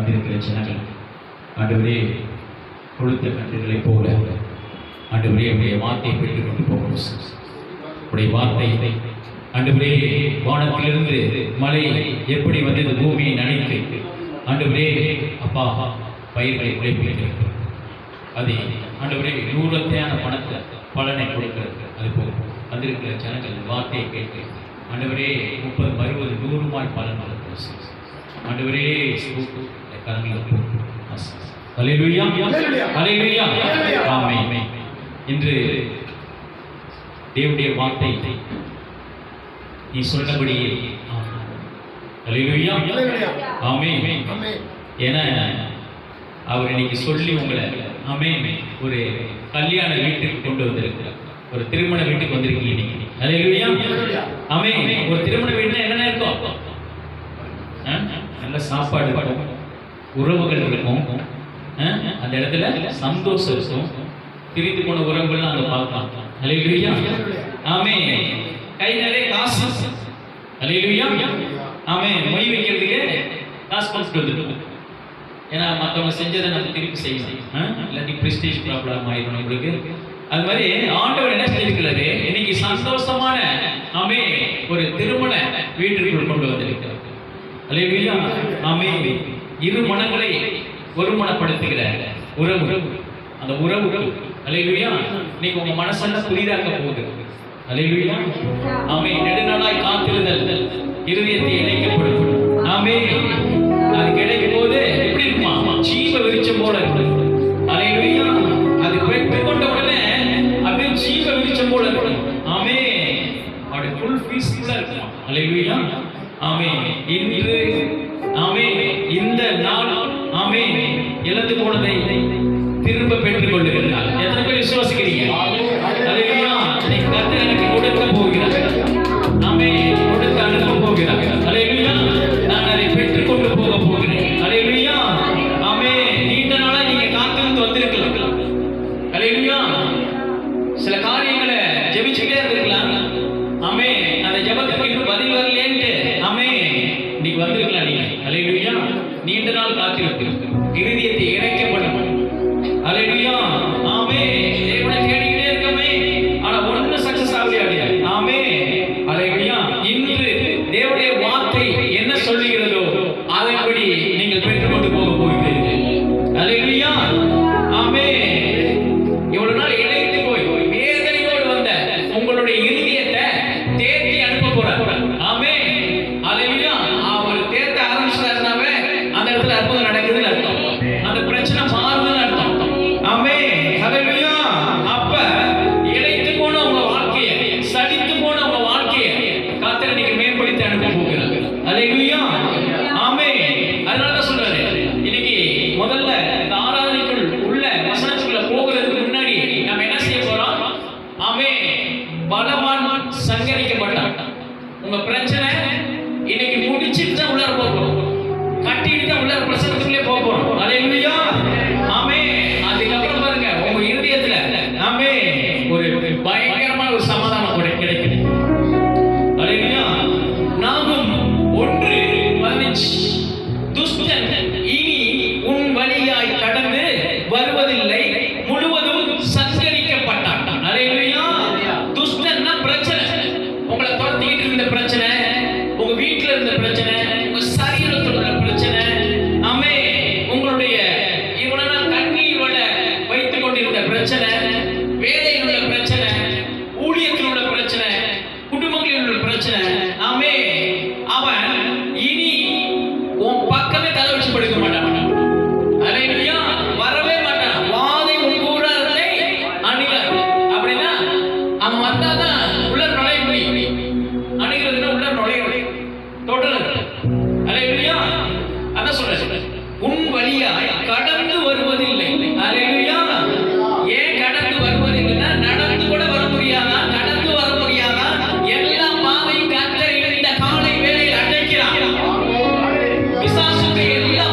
வந்திருக்கிற ஜனங்கள் ஆண்டவரே கொளுத்த கன்றுகளைப் போல ஆண்டவரே உடைய வார்த்தையை பெற்றுக் கொண்டு போகணும். உடைய வார்த்தை ஆண்டவரே வானத்திலிருந்து மழை எப்படி வந்தது பூமியை நனைத்து ஆண்டவரே அப்பா பயிர்களை உழைப்பிக்கிறது. அது ஆண்டவரே 100 பணத்தை பலனை கொடுக்கிறது. அதுபோல் வந்திருக்கிற ஜனங்கள் வார்த்தையை கேட்டு ஆண்டவரே 30, 60, 100 பலன் வளர்த்து ஆண்டவரே கரங்களை ஹல்லேலூயா ஹல்லேலூயா ஆமென். இன்று தேவனுடைய வார்த்தை நீ சொன்னபடியே ஹல்லேலூயா ஆமென். ஏன்னா அவர் இன்னைக்கு சொல்லி உங்களை ஆமென் ஒரு கல்யாண வீட்டுக்கு கொண்டு வந்திருக்கிறார். ஒரு திருமண வீட்டுக்கு வந்திருக்கீங்க நீங்க. ஹல்லேலூயா ஆமென். ஒரு திருமண வீட்டுல என்னென்ன இருக்கும்? நல்ல சாப்பாடு இருக்கும், உறவுகள் இருக்கும், அந்த இடத்துல சந்தோஷம் இருக்கும், பிரிந்து போன உறவுகள்லாம் அங்க பார்க்கலாம். ஹல்லேலூயா ஆமென். கை நிறைய காசு. ஹல்லேலூயா ஆமென். மொய் வைக்கிறதுக்கு காசு கொடுத்துட்டு வந்துருக்கோம். ஏன்னா மற்றவங்க செஞ்சதை நம்ம திருப்பி செய்யணும், இல்லாட்டி பிரஸ்டீஜ் ப்ராப்ளம் ஆயிடும் உங்களுக்கு. அது மாதிரி ஆண்டவர் என்ன செஞ்சிருக்கிறாரு, இன்னைக்கு சந்தோஷமான ஆமென் ஒரு திருமண வீட்டிற்குள் கொண்டு வந்திருக்கிறார். ஹல்லேலூயா ஆமென். இரு மனங்களை ஒருமனப்படுத்துகிற உறவு, அந்த உறவு ஹல்லேலூயா இன்னைக்கு உங்க மனசெல்லாம் புதிதாக்க போகுது. ஹல்லேலூயா ஆமென். நெடுநாளாய் காத்திருந்தல் இருதயத்தை இணைக்கப்படும். ஆமென். அது கிடைக்கும் போது எப்படி இருக்குமா? ஜீவ விருட்சம் போல இருக்கு. ஹல்லேலூயா. அது பெற்றுக் கொண்ட உடனே அது ஜீவ விருட்சம் போல இருக்கு. ஆமென். அது ஃபுல் பீஸ்ஃபுல்லா இருக்குமா? ஹல்லேலூயா ஆமென். இன்று ஆமென் இந்த நாள் ஆமென் இழந்து போனதை திரும்ப பெற்றுக் கொள்ளுகிறார். எத்தனை பேர் விசுவாசிக்கிறீங்க? ஹல்லேலூயா. கர்த்தர் எனக்கு கொடுக்க போகிறார். ஆமென். கொடுத்து அனுப்ப போகிறார். ஹல்லேலூயா. நான் அதை பெற்றுக் கொண்டு போக போகிறேன். ஹல்லேலூயா ஆமென். நீண்ட நாளா நீங்க காத்திருந்து வந்திருக்கலாம். ஹல்லேலூயா. சில காரியங்களை ஜெபிச்சுட்டே இருந்திருக்கலாம். ஆமென். அந்த ஜெபத்துக்கு இன்னும் பதில் வரலன்ட்டு ஆமென் இன்னைக்கு வந்திருக்கலாம் நீங்க. ஹல்லேலூயா. நீண்ட நாள் காத்திருக்கு, இருதயத்தை இணைக்கப்படும். ஹல்லேலூயா ஆமென். தேவனை தேடிக்கிட்டே இருக்கமே, ஆனா ஒன்னும் சக்சஸ் ஆகலையா? ஆமென். ஹல்லேலூயா. இன்று தேவனுடைய வார்த்தை என்ன சொல்லுகிறதோ அதன்படி நீங்கள் பெற்றுக்கொண்டு போக போகிறீர்கள். ஹல்லேலூயா ஆமென். இவ்வளவு நாள் இணைத்து போய் வேதனையோடு வந்த உங்களுடைய இருதயத்தை தேற்றி அனுப்ப போறார். ஆமென். ஹல்லேலூயா. அவர் தேத்த ஆரம்பிச்சாருனாவே அந்த இடத்துல அற்புதம் நடக்குதுன்னு அர்த்தம். அந்த பிரச்சனை மாறுதுன்னு அர்த்தம். ஆமென். ஹல்லேலூயா. அப்ப இழைத்து போன உங்க வாழ்க்கையை, சலித்து போன உங்க வாழ்க்கையை கர்த்தர் இன்னைக்கு மேம்படுத்தி அனுப்ப போகிறார். ஹல்லேலூயா ஆமென். அதனால தான் சொல்றாரு இன்னைக்கு முதல்ல இந்த ஆராதனைக்குள் உள்ள வசனத்துக்குள்ள போகிறதுக்கு முன்னாடி நம்ம என்ன செய்ய போறோம்? ஆமென். பலவான் சங்கரிக்கப்பட்டான். உங்க பிரச்சனை இன்னைக்கு முடிச்சிட்டு தான் உள்ளார போறோம், கட்டிட்டு தான் உள்ளார பிரசனத்துக்குள்ளே போறோம். ஹல்லேலூயா ஆமென். அதுக்கப்புறம் பாருங்க உங்க இருதயத்துல ஆமென் ஒரு பயங்கரமான ஒரு சமாதானம் கிடைக்குது. ஹல்லேலூயா. நாகும் 1:15 துஷ்டன் இனி உன் வழியாய் கடந்து வருவதில்லை, முழுவதும் சங்கரிக்கப்பட்டான். ஹல்லேலூயா. துஷ்டன்னா பிரச்சனை, உங்களை துரத்திக்கிட்டு இருந்த பிரச்சனை, உங்க வீட்டுல இருந்த பிரச்சனை, உங்க சரீரத்துல உள்ள பிரச்சனை, ஆமென் உங்களுடைய இவ்வளவு நாள் கண்ணீர் வட வைத்துக் கொண்டிருந்த பிரச்சனை, வேலையில் உள்ள பிரச்சனை, ஊழியத்தில் உள்ள பிரச்சனை, குடும்பங்களில் உள்ள பிரச்சனை, ஆமென் அவன் இனி உன் பக்கமே தலை வச்சு படுக்க மாட்டான். ஹல்லேலூயா. வரவே மாட்டான். வாதை உன் கூடாரத்தை அணுகாது. அப்படின்னா அவன் வந்தாதான் உள்ள நுழைய முடியும். அணுகிறதுனா உள்ள நுழைய தொடர்ந்து. ஹல்லேலூயா. அதான் சொல்றேன், உன் வழியாய் கடந்து வருவதில்லை. ஹல்லேலூயா. ஏன் கடந்து வருவதில்லைன்னா நடந்து கூட வர முடியாதா? கடந்து வர முடியாதா? எல்லா பாதையும் கர்த்தர் இந்த காலை வேளையில் அடைக்கிறார். பிசாசுக்கு எல்லா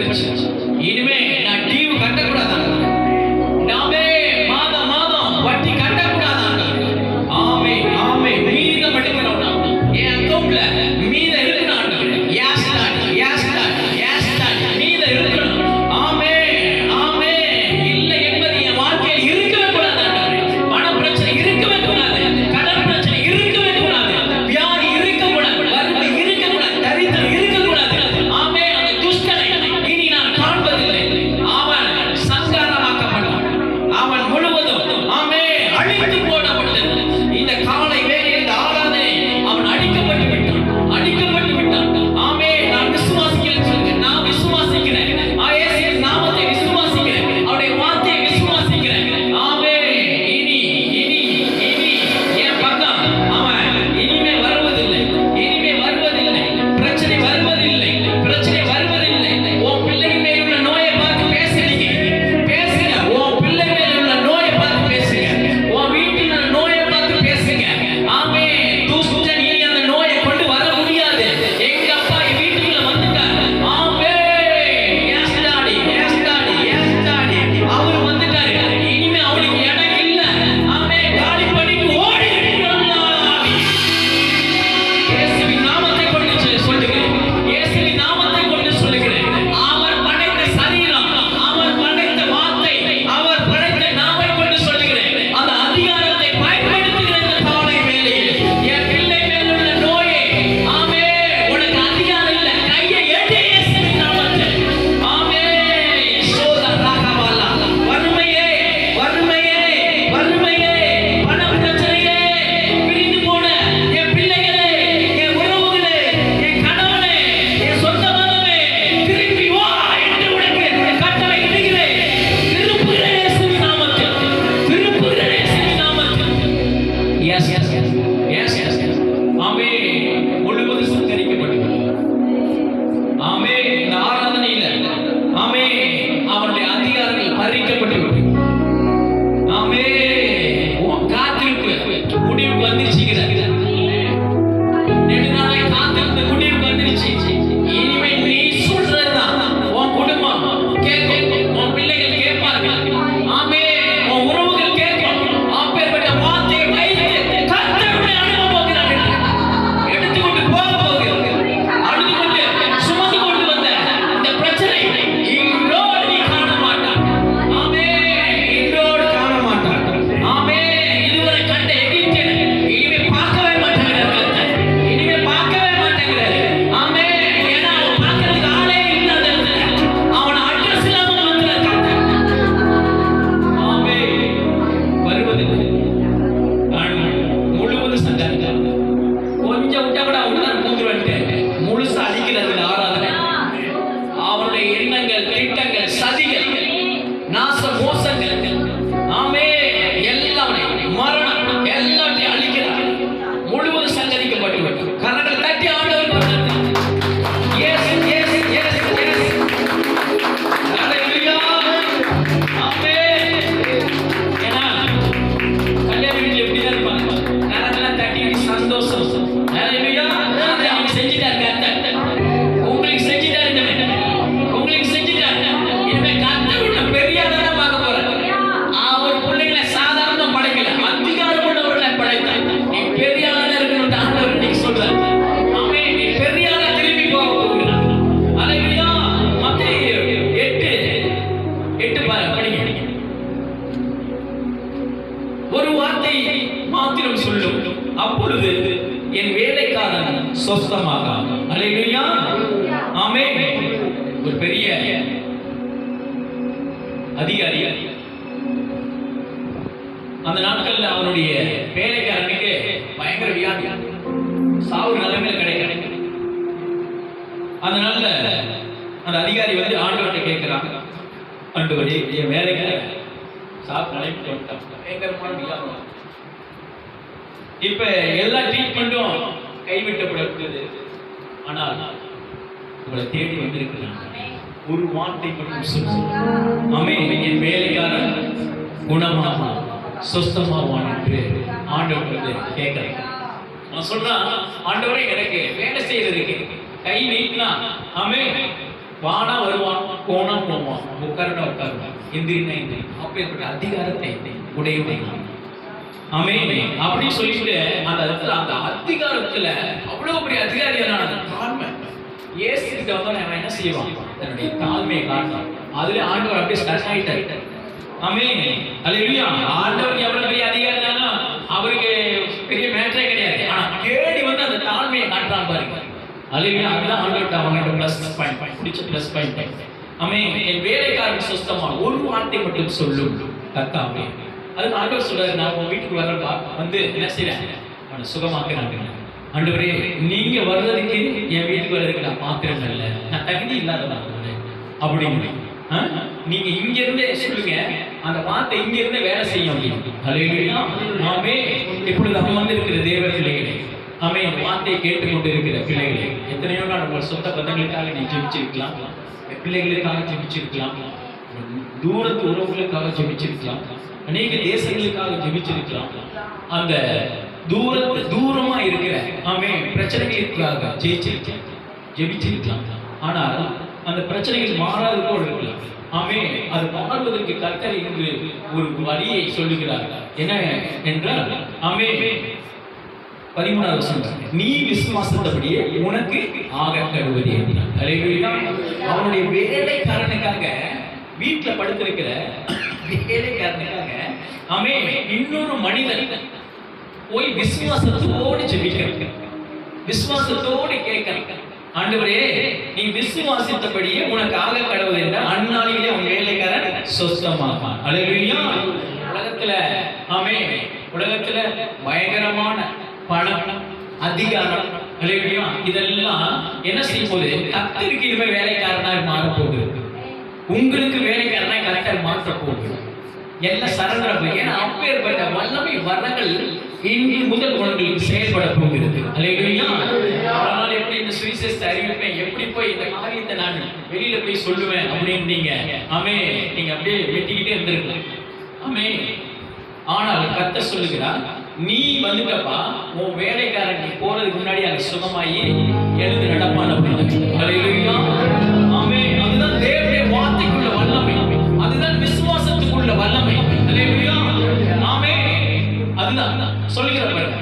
போச்சு. இனிமே நான் டியூ கட்டக்கூடாதாங்க. நாமே மாதம் மாதம் வட்டி கட்டக்கூடாதாங்க. ஆமே ஆமே. மீதம் எடுக்கணும். என் அக்கௌண்ட்ல மீதம் இருக்கணும். மீதம் இருக்கணும். ஆமே ஆமே. இல்லை என்பது என் வாழ்க்கையில் இருக்கவே கூடாது. பண பிரச்சனை இருக்கவே கூடாது. கடன் பிரச்சனை இருக்கவே கூடாது. வியாதி இருக்கக்கூடாது. வறுமை இருக்கக்கூடாது. தரித்திரம் இருக்கக்கூடாது. ஆமே. அந்த துஷ்டனை இனி நான் காண்பதில்லை. அவன் சங்காரமாக்கப்பட்டான். அவன் முழுவதும் ஆமே அழித்து போடப்பட்டது. இந்த காலை வேலை இந்த ஆராதனை அவன் அழிக்கப்பட்டு விட்டான். அழிக்கப்பட்டு விட்டான். ஆமே. நான் விசுவாசிக்கிறேன் சொல்லுங்க. நான் விசுவாசிக்கிறேன். இயேசுவின் நாமத்தை விசுவாசிக்கிறேன். அவருடைய வார்த்தையை விசுவாசிக்கிறேன். ஆமே. இனி இனி இனி என் பக்கம் அவன் இனிமே வருவதில்லை. இனிமே வருவதில்லை. பிரச்சனை வருவதில்லை. பிரச்சனை வருவதில்லை. உன் பிள்ளை மேல் உள்ள நோயை பார்த்து பேசுறீங்க. பேசுங்க. உன் பிள்ளை மேல் உள்ள நோயை பார்த்து பேசுங்க. உன் வீட்டில் உள்ள நோயை பார்த்து பேசுங்க. ஆமே. துஷ்டன் இனி அந்த நோயை கொண்டு வர முடியாது. எங்க அப்பா என் வீட்டுக்குள்ள வந்துட்டார். ஆமே. Yes daddy, yes daddy, yes daddy. அவர் வந்துட்டாரு. இனிமே அவனுக்கு இடம் இல்ல. ஆமே. காலி பண்ணிட்டு ஓடி ஆவி. இயேசுவின் நாமத்தை கொண்டு சொல்லுகிறேன். இயேசுவின் நாமத்தை கொண்டு சொல்லுகிறேன். அவர் படைத்த சரீரம், அவர் படைத்த வார்த்தை, அவர் படைத்த நாமை கொண்டு சொல்லுகிறேன். அந்த அதிகாரத்தை பயன்படுத்துகிற இந்த காலை வேளையில் என் பிள்ளை மேல் உள்ள நோயை ஆமே உனக்கு அதிகாரம் இல்லை. கையை எடு இயேசுவின் நாமத்தில். ஆமே. சோதா ராகவாலா. வறுமையே வறுமையே வறுமையே பண பிரச்சனையே பிரிந்து போன என் பிள்ளைகளே, என் உறவுகளே, என் கணவனே, என் சொந்த மகனே, திரும்பி வா என்று உனக்கு கட்டளை இடுகிறேன். திருப்புகிறேன் இயேசுவின் நாமத்தில். திருப்புகிறேன் இயேசுவின் நாமத்தில். எஸ் எஸ் எஸ் எஸ் எஸ். ஆமே. முழுவதும் சங்கரிக்கப்பட்டது. ஆமே. இந்த ஆராதனையில ஆமே அவனுடைய அதிகாரங்கள் பறிக்கப்பட்டு ஆமே. உன் காத்திருப்பு முடிவுக்கு வந்துருச்சுங்கிறார். நெடுநாளாய் காத்திருந்த முடிவுக்கு வந்துருச்சு. இனிமே நீ சொல்றதுதான் உன் குடும்பம் கேட்கும். உன் பிள்ளைகள் கேட்பார்கள். ஆமே. உன் உறவுகள் கேட்கும். அப்பேற்பட்ட வார்த்தையை வைத்து கர்த்தருடைய அனுபவம் போகிறார்கள். எடுத்துக்கொண்டு போக போகிறது. அழுது கொண்டு சுமந்து கொண்டு வந்த இந்த பிரச்சனை இன்றோடு நீ காண மாட்டான். ஆமே. இன்றோடு காண மாட்டான். ஆமே. இதுவரை கண்ட எகிப்தியனை இனிமே பார்க்கவே மாட்டேங்கிறார் கர்த்தர். இனிமே பார்க்கவே மாட்டேங்கிறார். ஆமே. ஏன்னா அவன் பார்க்கறதுக்கு ஆளே இல்லாத இடத்துல அவனை அட்ரஸ் இல்லாமல் வந்துறார் கர்த்தர். ஆமே. வருவதில்லை. நான் முழுவதும் சந்தாரித்தான். கொஞ்சம் விட்டா கூட அவன் கூந்துருவன்ட்டு முழுசா அழிக்கிறது ஆராதனை. அவருடைய எண்ணங்கள், திட்டங்கள், சதிகள், நாச மோசங்கள் ஆமே எல்லாமே மரணம் எல்லாத்தையும் அழிக்கிறார். முழுவதும் சங்கரிக்கப்பட்டு கரங்களை தட்டி ஆண்டவர் கொண்டார். Yes S S yes. ஹalleluya. ஆமே. ஏன்னா கல்யாண வீட்டுல எப்படி தான் இருப்பாங்க. கரங்களை தட்டி சந்தோஷம். ஹalleluya. அதை அவங்க செஞ்சுட்டாங்க. உங்களுக்கு செஞ்சுட்டாருங்க. உங்களுக்கு செஞ்சுட்டாரு. இனிமே கர்த்தருடைய பெரிய ஆளா பார்க்க போறாரு. அவர் பிள்ளைகளை சாதாரண படைக்கல, அதிகாரம் உள்ளவர்களை படைத்தார். நீ பெரிய ஆளா இருக்கணும் ஆண்டவர் இன்னைக்கு சொல்றாரு. ஆமே. நீ பெரிய ஆளா திரும்பி போக போகிறார். ஹalleluya. மத்தேயு 8 படிங்க. ஒரு வார்த்தை மாத்திரம் சொல்லும், அப்பொழுது என் வேலைக்காரன் சொஸ்தமாகான். ஹalleluya. ஆமே. ஒரு பெரிய அதிகாரி அந்த நாட்கள்ல அவனுடைய வேலைக்காரனுக்கு பயங்கர வியாதி, சாவு நிலைமையில கிடைக்க. அதனால அந்த அதிகாரி வந்து ஆண்டவர்கிட்ட கேட்கிறாங்க, ஆண்டவரே என் வேலைக்காரன் சாவு நிலைமைக்கு வந்துட்டான், பயங்கரமான வியாதி. இப்ப எல்லா ட்ரீட்மெண்ட்டும் கைவிட்டப்படக்கூடாது. ஆனால் உங்களை தேடி வந்திருக்கிறாங்க. ஒரு வார்த்தை மட்டும் சொல்லுங்க. ஆமென். என் வேலைக்காரன் குணமாவான், சொஸ்தமாவான் என்று ஆண்டவர் கேட்கிறேன். நான் சொல்றேன், ஆண்டவரே எனக்கு வேலை செய்யறதுக்கு கை நீட்டினா ஆமென் வானா வருவான், போனா போவான், உட்காருனா உட்காருவான், எந்திரினா எந்திரி. அப்பேற்பட்ட அதிகாரத்தை உடையவன். ஆமென். அப்படி சொல்லிட்டு அந்த இடத்துல அந்த அதிகாரத்துல அவ்வளவு பெரிய அதிகாரியான தாழ்மை இயேசு கிட்ட வந்து அவன் என்ன செய்வான்? தன்னுடைய தாழ்மையை காட்டுறான். அதுல ஆண்டவர் அப்படியே ஸ்டக் ஆயிட்டாரு. ஆமென். அல்லேலூயா. ஆண்டவர் எவ்வளவு பெரிய அதிகாரினா அவருக்கு பெரிய மேட்டரே கிடையாது. ஆனா தேடி வந்து அந்த தாழ்மையை காட்டுறான் பாருங்க. அல்லேலூயா. அதுதான் ஆண்டவர் அவனுக்கு பிளஸ் பாயிண்ட், பிடிச்ச பிளஸ் பாயிண்ட். ஆமென். என் வேலைக்காரன் சுத்தமா ஒரு வார்த்தை மட்டும் சொல்லும் கர்த்தாவே. அதுக்கு ஆண்டவர் சொல்றாரு, நான் உங்க வீட்டுக்கு வரப்பா வந்து என்ன செய்றேன்? அவனை சுகமாக்குறாங்க. ஆண்டவரே, நீங்க வர்றதுக்கு என் வீட்டுக்கு வர்றதுக்கு நான் பாத்திரம் இல்லை, நான் தகுதி இல்லாதவன் அப்படின்னு நீங்க இங்க இருந்தே சொல்லுங்க, அந்த வார்த்தை இங்க இருந்தே வேலை செய்யும் அப்படின்னு. அல்லேலூயா. ஆமென். இப்பொழுது நம்ம வந்து இருக்கிற தேவ பிள்ளைகளே, ஆமென், வார்த்தையை கேட்டுக்கொண்டு இருக்கிற பிள்ளைகளே, எத்தனையோ நாள் உங்கள் சொந்த பந்தங்களுக்காக நீ ஜெபிச்சிருக்கலாம், பிள்ளைகளுக்காக ஜெபிச்சிருக்கலாம், தூரத்து உறவுகளுக்காக ஜெபிச்சிருக்கலாம், அநேக தேசங்களுக்காக ஜெபிச்சிருக்கலாம், அந்த தூரமா இருக்கிற ஆமென் பிரச்சனைகளுக்காக ஜெபிச்சிருக்கலாம். ஆனால் அந்த பிரச்சனைகள் மாறாது போல் இருக்கலாம். ஆமென். அது மாறுவதற்கு கர்த்தர் இன்று ஒரு வழியை சொல்லுகிறார். என்ன என்றால் ஆமென் 13வது வசனம், நீ விசுவாசத்தபடியே உனக்கு ஆக கடுவது என்றார். அல்லேலூயா. அவனுடைய வேலைக்காரனுக்காக வீட்டுல படுத்திருக்கிற வேலைக்காரனுக்காக ஆமென் இன்னொரு மனிதன் போய் விசுவாசத்தோடு ஜெபிக்கிறான், விசுவாசத்தோடு கேட்கிறான், ஆண்டவரே நீ விசுவாசித்தபடியே உனக்கு ஆக கடவுள் என்ற அந்நாளிலே உன் வேலைக்காரன் சொஸ்தமாவான். அல்லேலூயா. உலகத்துல ஆமென், உலகத்துல பயங்கரமான பணம், அதிகாரம், அல்லேலூயா, இதெல்லாம் என்ன செய்யும் போது கர்த்தருக்கு இனிமே வேலைக்காரனாக மாறப்போகுது. உங்களுக்கு வேலைக்காரனா கர்த்தர் மாற்ற போகுது. எல்லாம் சரண்டர். ஏன்னா அப்பேற்பட்ட வல்லமை வரங்கள் இன்று முதல் உங்களுக்கு செயல்பட போகிறது. அல்லேலூயா. அதனால எப்படி இந்த சுவிசேஷத்தை அறிவிப்பேன், எப்படி போய் இந்த காரியத்தை நான் வெளியில போய் சொல்லுவேன் அப்படின்னு நீங்க ஆமென் நீங்க அப்படியே வெட்டிக்கிட்டே இருந்திருக்கலாம். ஆமென். ஆனால் கர்த்தர் சொல்லுகிறார், நீ வந்துட்டப்பா, உன் வேலைக்காரன் நீ போறதுக்கு முன்னாடி அது சுகமாயி எழுந்து நடப்பான் அப்படின்னு. அல்லேலூயா. ஆமென். அதுதான் தேவனுடைய வார்த்தைக்குள்ள வல்லமை, அதுதான் விசுவாசத்துக்குள்ள வல்லமை. அல்லேலூயா. ஆமென். அதுதான் சொல்லுகிறார்.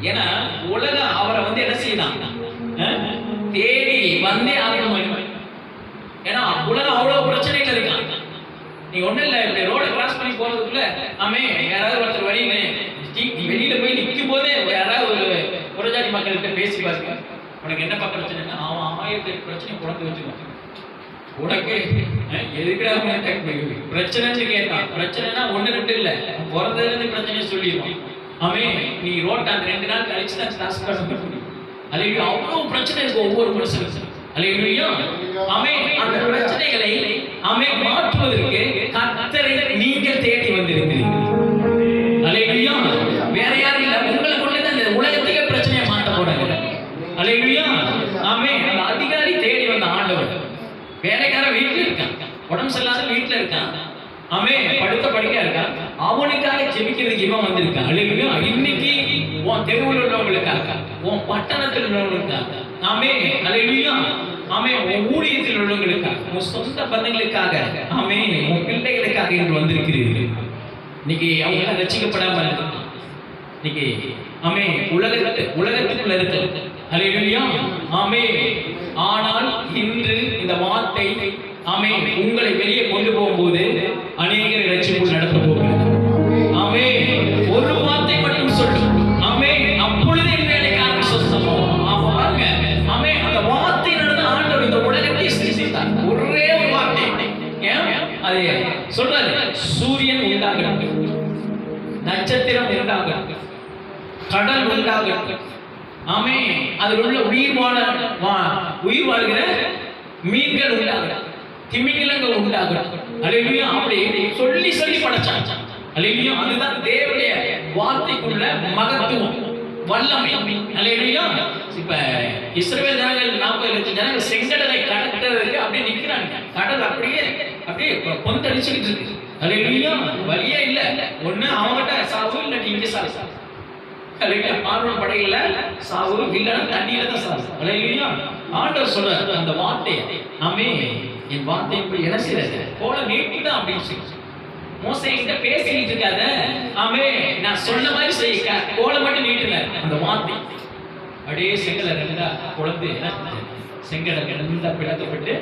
ஏன்னா உலகம் அவரை வந்து என்ன செய்யலாம், தேடி வந்தே ஆகணும். ஏன்னா உலகம் அவ்வளவு பிரச்சனைகள் இருக்காங்க. நீ ஒண்ணு இல்ல, இப்படி ரோட கிராஸ் பண்ணி போறதுக்குள்ள யாராவது ஒருத்தர் வெளியில போய் நிற்கும் போதே யாராவது ஒரு ஜாதி மக்கள்கிட்ட பேசி பாருங்க, உனக்கு என்னப்பா பிரச்சனைன்னா அவன் 1008 பிரச்சனை குழந்தை வச்சுக்குவான். உனக்கு எதுக்குறாங்க பிரச்சனைன்னு கேட்டான். பிரச்சனைனா 1 2 இல்ல, பிறந்ததுல இருந்து பிரச்சனையை சொல்லிடுவான். ஆமென். நீ ரோட்டை அந்த 2 நாள் கழிச்சு தான் கிளாஸ் பண்ண முடியும். அல்லேலூயா. அவ்வளவு பிரச்சனை இருக்கு ஒவ்வொரு மனுஷனுக்கும். அல்லேலூயா. ஆமென். அந்த பிரச்சனைகளை ஆமென் மாற்றுவதற்கு கர்த்தரை நீங்கள் தேடி வந்திருக்கிறீர்கள். அல்லேலூயா. வேற யாரும் இல்ல, உங்களை கொண்டு தான் இந்த உலகத்துக்கே பிரச்சனையை மாற்ற போறாங்க. அல்லேலூயா. ஆமென். அந்த அதிகாரி தேடி வந்த ஆண்டவர், வேலைக்காரன் வீட்டுல இருக்கான், உடம்பு சரியில்லாத வீட்டுல இருக்கான், ஆமென், படுத்த படுக்கையா இருக்கான், அவனுக்காக ஜெபிக்கிறதுக்கு இவன் வந்திருக்கான். அல்லேலூயா. இன்னைக்கு உன் தெருவில் உள்ளவங்களுக்காக, உன் பட்டணத்தில் உள்ளவங்களுக்காக, ஆமென், அல்லேலூயா, ஆமென், உன் ஊழியத்தில் உள்ளவங்களுக்காக, உன் சொந்த பந்தங்களுக்காக, ஆமென், உன் பிள்ளைகளுக்காக இன்று வந்திருக்கிறீர்கள். இன்னைக்கு அவங்க ரட்சிக்கப்படாம இருக்காங்க. இன்னைக்கு ஆமென் உலகத்துக்குள்ள இருக்கு. அல்லேலூயா. ஆமென். ஆனால் இன்று இந்த வார்த்தை ஆமென் உங்களை வெளியே கொண்டு போகும்போது அநேகர் ரட்சிப்பு நடத்த போகிறது. ஆமென். ஒரு வார்த்தை மட்டும் சொல்லும். ஆமென். அப்பொழுது என் வேலைக்காரன் சொஸ்தமாவான். பாருங்க. ஆமென். அந்த வார்த்தையினால ஆண்டவர் இந்த உலகத்தை சிருஷ்டித்தார். ஒரே ஒரு வார்த்தை. அது சொல்றாரு, சூரியன் உண்டாகட்டும், நட்சத்திரம் உண்டாகட்டும், கடல் உண்டாகட்டும், ஆமென், அதில் உள்ள உயிர் வாழ்கிற மீன்கள் உண்டாகட்டும், திமிங்கலங்கள் உண்டாகட்டும். அல்லேலூயா. அப்படி சொல்லி சொல்லி படைச்சாங்க. அல்லேலூயா. அதுதான் தேவனுடைய வார்த்தைக்குள்ள மகத்துவம், வல்லமை. அல்லேலூயா. இப்ப இஸ்ரவேல் ஜனங்கள் 40 லட்சம் ஜனங்கள் செங்கடலை கடக்கிறதுக்கு அப்படியே நிக்கிறாங்க. கடல் அப்படியே கொந்தளிச்சுக்கிட்டு இருக்கு. அல்லேலூயா. வழியே இல்ல, ஒண்ணு அவங்ககிட்ட சாவு, இல்லாட்டி இங்க சாவு. பார்வோன் படையில சாவு, இல்லைன்னா தண்ணியில தான் சாவு. அல்லேலூயா. ஆண்டவர் சொல்றாரு அந்த வார்த்தையை, ஆமென், என் வார்த்தை இப்படி என்ன செய்யறது, கோலை நீட்டிதான் அப்படின்னு சொல்லி. மோசே கிட்ட பேசிட்டு இருக்காத, ஆமென், நான் சொன்ன மாதிரி செய்ய, கோலை மட்டும் நீட்டுல அந்த வார்த்தை அப்படியே செங்கலை ரெண்டா குழந்தை செங்கலை ரெண்டா பிளக்கப்பட்டு